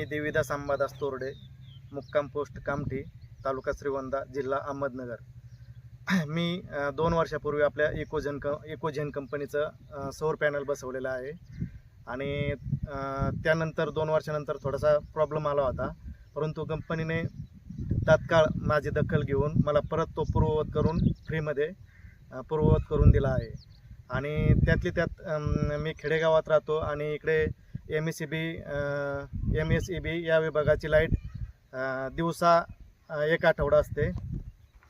देवीदास अंबादास तोरडे, मुक्काम पोस्ट कामठी, तालुका श्रीगोंदा, जिल्हा अहमदनगर. मी 2 वर्षापूर्वी आपल्या इकोजेन कंपनीचं सौर पॅनल बसवलेलं आहे आणि त्यानंतर 2 वर्षानंतर थोडासा प्रॉब्लेम आला होता, परंतु कंपनीने तात्काळ माझी दखल घेऊन मला परत तो पूर्ववत करून फ्रीमध्ये पूर्ववत करून दिला आहे. आणि त्यातली त्यात मी खेडेगावात राहतो आणि इकडे MSEB या विभागाची लाईट दिवसा 1 आठवडा असते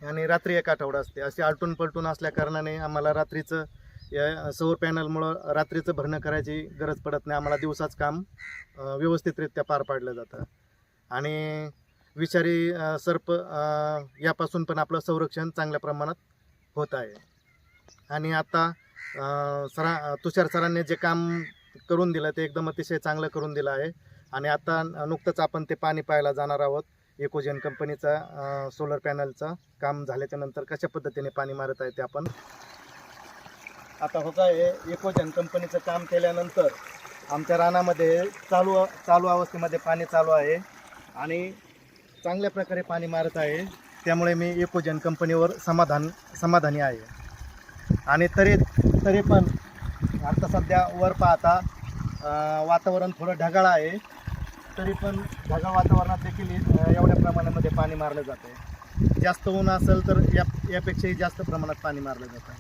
आणि रात्री 1 आठवडा असते. अशी आलटून पलटून असल्या कारणाने आम्हाला रात्रीचं या सौर पॅनलमुळं रात्रीचं भरणं करायची गरज पडत नाही. आम्हाला दिवसाच काम व्यवस्थितरित्या पार पाडलं जातं आणि विषारी सर्प यापासून पण आपलं संरक्षण चांगल्या प्रमाणात होत आहे. आणि आता तुषार सरांनी जे काम करून दिलं ते एकदम अतिशय चांगलं करून दिलं आहे. आणि आता नुकतंच आपण ते पाणी पाहायला जाणार आहोत. इकोजेन कंपनीचा सोलर पॅनलचं काम झाल्याच्या नंतर कशा पद्धतीने पाणी मारत आहे ते आपण आता होत आहे. इकोजेन कंपनीचं काम केल्यानंतर आमच्या रानामध्ये चालू अवस्थेमध्ये पाणी चालू आहे आणि चांगल्या प्रकारे पाणी मारत आहे. त्यामुळे मी इकोजेन कंपनीवर समाधानी आहे. आणि तरी पण आता सध्या वर पाहता वातावरण थोडं ढगाळ आहे, तरी पण ढगाळ वातावरणात देखील एवढ्या प्रमाणामध्ये पाणी मारलं जातं. जास्त ऊन असेल तर यापेक्षाही जास्त प्रमाणात पाणी मारलं जातं.